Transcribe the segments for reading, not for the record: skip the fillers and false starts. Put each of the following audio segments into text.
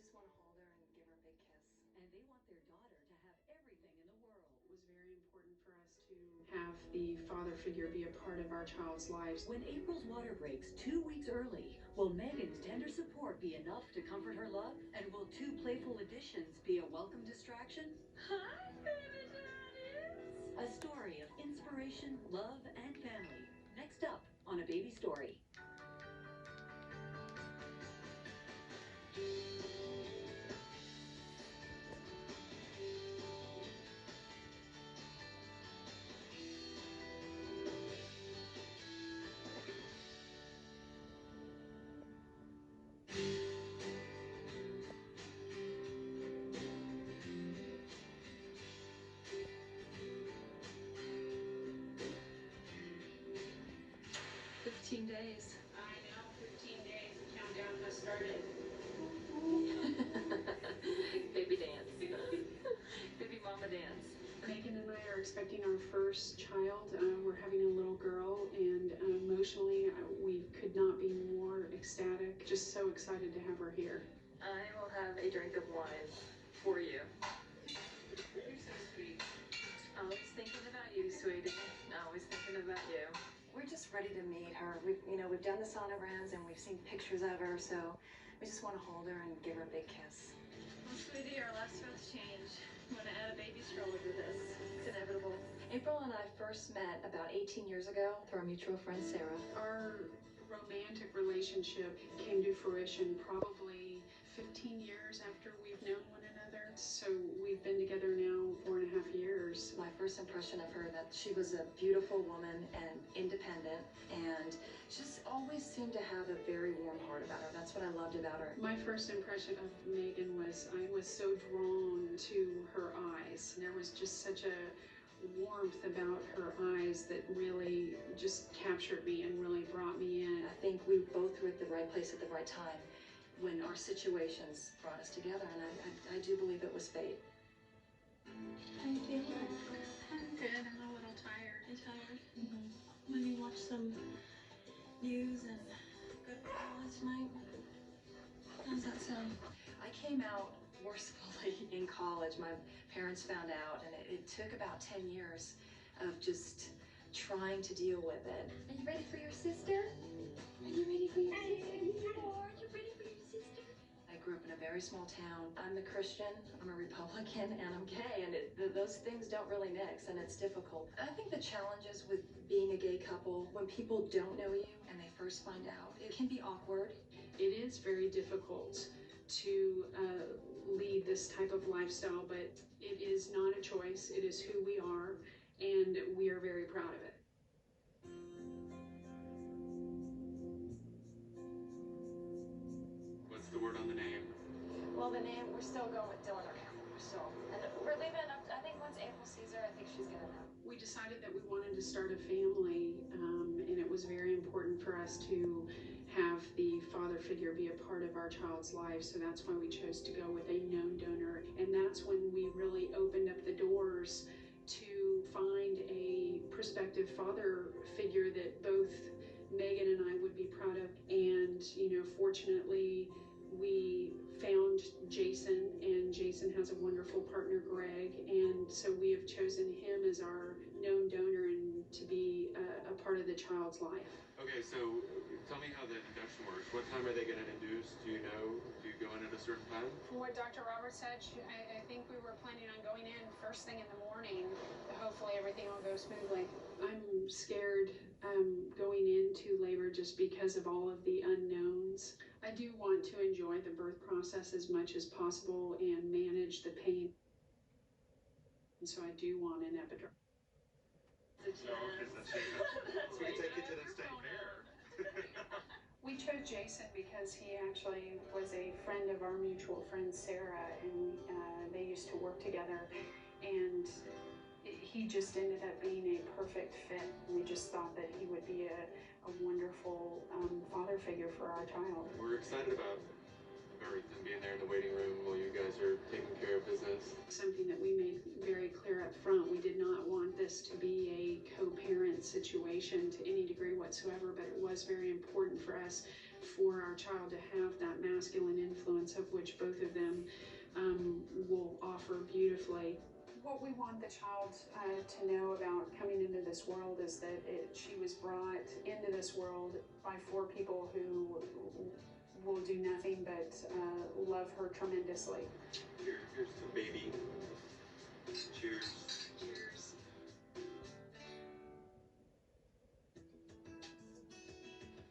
just want to hold her and give her a big kiss. And they want their daughter to have everything in the world. It was very important for us to have the father figure be a part of our child's lives. When April's water breaks 2 weeks early, will Megan's tender support be enough to comfort her love? And will 2 playful additions be a welcome distraction? Hi, baby daddies! A story of inspiration, love, and family. Next up on A Baby Story. Days. I know, 15 days. The countdown has started. Baby dance. Baby mama dance. Megan and I are expecting our first child. We're having a little girl, and emotionally, we could not be more ecstatic. Just so excited to have her here. I will have a drink of wine for you. You're so sweet. Always thinking about you, sweetie. Always thinking about you. We're just ready to meet her. We've done the sonograms and we've seen pictures of her, so we just want to hold her and give her a big kiss. Well, sweetie, our lives must change. I'm going to add a baby stroller to this. It's inevitable. April and I first met about 18 years ago through our mutual friend, Sarah. Our romantic relationship came to fruition probably 15 years after we've known one another. So we've been together now 4.5 years. My first impression of her, that she was a beautiful woman and independent, and she just always seemed to have a very warm heart about her. That's what I loved about her. My first impression of Megan was I was so drawn to her eyes. There was just such a warmth about her eyes that really just captured me and really brought me in. I think we both were at the right place at the right time when our situations brought us together, and I do believe it was fate. How you feeling? I'm good. I'm a little tired. You tired? Mm-hmm. When you watch some news and good football last night. How's that sound? I came out forcefully in college. My parents found out, and it took about 10 years of just trying to deal with it. Are you ready for your sister? Are you ready for your sister? Are you ready for your sister? I grew up in a very small town. I'm a Christian, I'm a Republican, and I'm gay, and those things don't really mix, and it's difficult. I think the challenges with being a gay couple, when people don't know you and they first find out, it can be awkward. It is very difficult to lead this type of lifestyle, but it is not a choice. It is who we are, and we are very proud of it. What's the word on the name? Well, the name, we're still going with Dylan or Campbell. And we're leaving it up, I think once April sees her, I think she's gonna know. We decided that we wanted to start a family, and it was very important for us to have the father figure be a part of our child's life, so that's why we chose to go with a known donor. And that's when we really opened up the doors to find a prospective father figure that both Megan and I would be proud of. And, fortunately, we found Jason, and Jason has a wonderful partner, Greg, and so we have chosen him as our known donor and to be a part of the child's life. Okay, so tell me how the induction works. What time are they going to induce? Do you know? Do you go in at a certain time? From what Dr. Roberts said, I think we were planning on going in first thing in the morning. Hopefully everything will go smoothly. I'm scared going into labor just because of all of the unknowns. I do want to enjoy the birth process as much as possible and manage the pain. And so I do want an epidural. So we can take you to the state fair. We chose Jason because he actually was a friend of our mutual friend Sarah, and they used to work together, and he just ended up being a perfect fit. We just thought that he would be a wonderful father figure for our child. We're excited about a birth and being there in the waiting room while you guys are taking care of business? Something that we made very clear up front, we did not want this to be a co-parent situation to any degree whatsoever, but it was very important for us for our child to have that masculine influence, of which both of them will offer beautifully. What we want the child to know about coming into this world is that she was brought into this world by 4 people who will do nothing but love her tremendously. Here's to baby. Cheers. Cheers.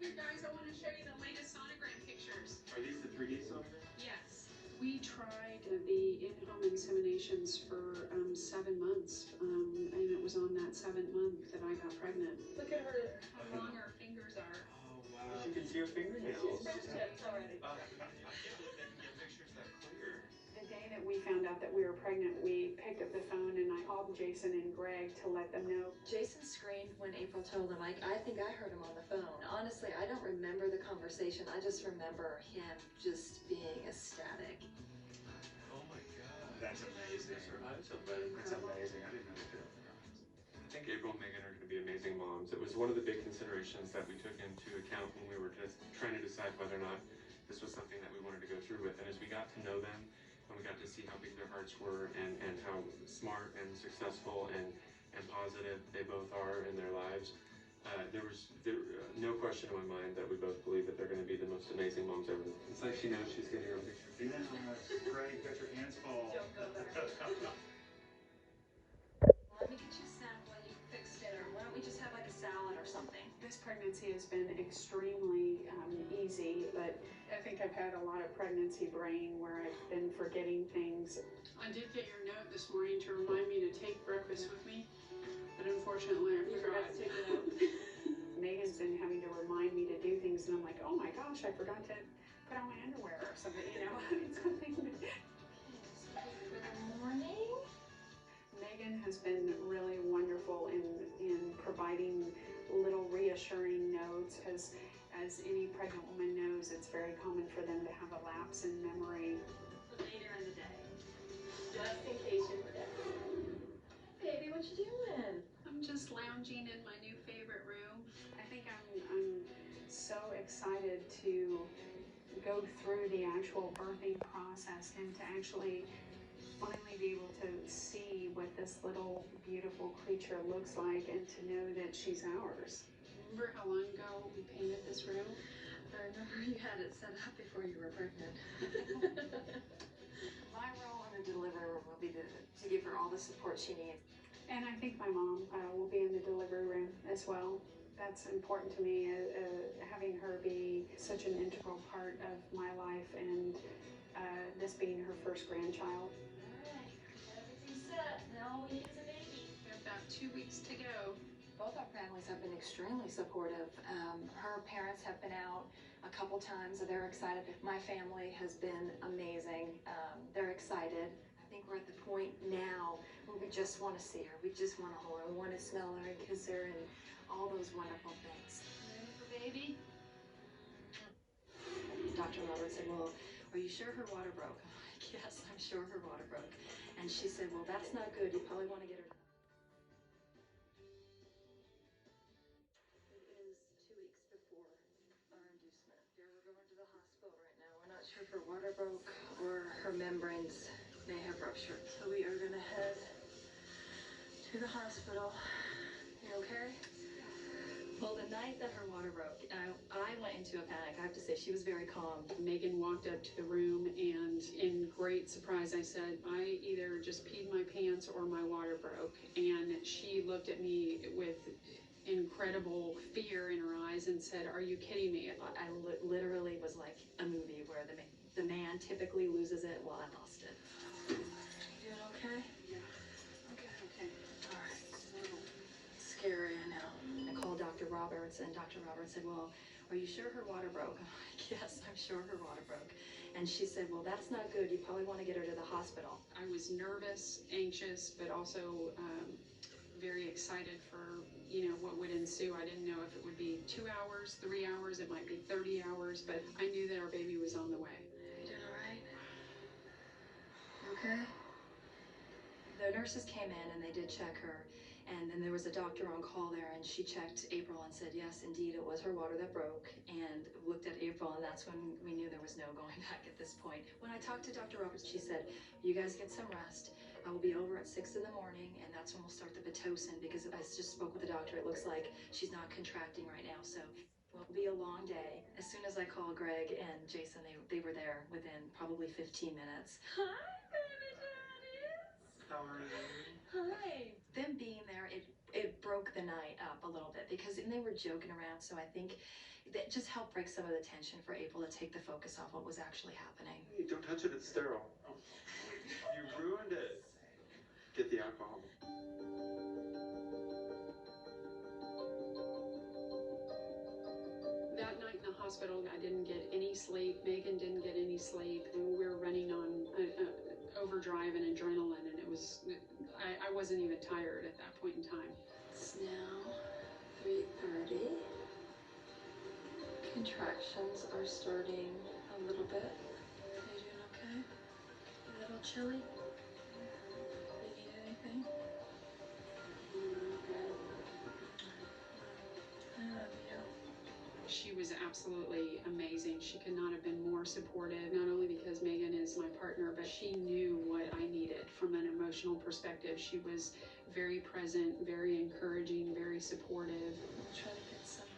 Here guys, I want to show you the latest sonogram pictures. Are these the 3D sonograms? Yes. We tried the in-home inseminations for 7 months, and it was on that 7th month that I got pregnant. Look at her, how long her fingers are. Oh wow. You can see your fingernails. French tips already. I can't believe they can get pictures that clear. The day that we found out that we were pregnant, we picked up the phone and I called Jason and Greg to let them know. Jason screamed when April told him. I think I heard him on the phone. Honestly, I don't remember the conversation. I just remember him just being ecstatic. Oh my god. That's amazing. That's amazing. That's amazing. I didn't know they could. I think April and Megan are going to be amazing moms. It was one of the big considerations that we took into account when we were just trying to decide whether or not this was something that we wanted to go through with. And as we got to know them, and we got to see how big their hearts were and how smart and successful and positive they both are in their lives, there was no question in my mind that we both believe that they're going to be the most amazing moms ever. It's like she knows she's getting her picture. Yeah, that's great. Got your hands full. Let me get you a snack while you fix dinner. Why don't we just have like a salad or something? This pregnancy has been extremely easy, but I think I've had a lot of pregnancy brain where I've been forgetting things. I did get your note this morning to remind me to take breakfast with me, but unfortunately I forgot to take the note. Megan's been having to remind me to do things, and I'm like, oh my gosh, I forgot to put on my underwear or something, you know, something. For the morning? Megan has been really wonderful in providing little reassuring notes, because as any pregnant woman knows, it's very common for them to have a lapse in memory. Later in the day. Just in case you forget. Baby, what you doing? I'm just lounging in my new favorite room. I think I'm so excited to go through the actual birthing process and to actually finally be able to see what this little beautiful creature looks like and to know that she's ours. Remember how long ago we painted this room? I remember you had it set up before you were pregnant. My role in the delivery room will be to give her all the support she needs. And I think my mom will be in the delivery room as well. That's important to me, having her be such an integral part of my life, and this being her first grandchild. Alright, everything's set. Now all we need is a baby. We have about 2 weeks to go. Both our families have been extremely supportive. Her parents have been out a couple times. They're excited. My family has been amazing. They're excited. I think we're at the point now where we just want to see her. We just want to hold her. We want to smell her and kiss her and all those wonderful things. Ready for baby? Dr. Roberts said, well, are you sure her water broke? I'm like, yes, I'm sure her water broke. And she said, well, that's not good. You probably want to get her. It is 2 weeks before our inducement. We're going to the hospital right now. We're not sure if her water broke or her membranes may have ruptured. So we are going to head to the hospital. You okay? Well, the night that her water broke, I went into a panic. I have to say, she was very calm. Megan walked up to the room, and in great surprise, I said, I either just peed my pants or my water broke. And she looked at me with incredible fear in her eyes and said, are you kidding me? I literally was like a movie where the man typically loses it. Well, I lost it. You doing okay? Yeah. Okay. All right. Scary, I know. I called Dr. Roberts, and Dr. Roberts said, well, are you sure her water broke? I'm like, yes, I'm sure her water broke. And she said, well, that's not good. You probably want to get her to the hospital. I was nervous, anxious, but also very excited for, what would ensue. I didn't know if it would be 2 hours, 3 hours, it might be 30 hours, but I knew that our baby was on the way. You doing all okay? The nurses came in and they did check her, and then there was a doctor on call there, and she checked April and said, yes, indeed, it was her water that broke, and looked at April, and that's when we knew there was no going back at this point. When I talked to Dr. Roberts, she said, you guys get some rest. I will be over at 6 in the morning, and that's when we'll start the Pitocin, because I just spoke with the doctor. It looks like she's not contracting right now, so it will be a long day. As soon as I call Greg and Jason, they were there within probably 15 minutes. Hi, baby daddies. How are you? Hi. Them being there, it broke the night up a little bit, because they were joking around, so I think that just helped break some of the tension for April to take the focus off what was actually happening. Hey, don't touch it, it's sterile. Oh, you ruined it. Get the alcohol. That night in the hospital, I didn't get any sleep. Megan didn't get any sleep. We were running on overdrive and adrenaline, and it was, I wasn't even tired at that point in time. It's now 3:30. Contractions are starting a little bit. Are you doing okay? A little chilly? Do you need anything? I love you. She was absolutely amazing. She could not have been more supportive, not only because Megan is my partner, but she knew what I needed from an emotional perspective. She was very present, very encouraging, very supportive. I'll try to get some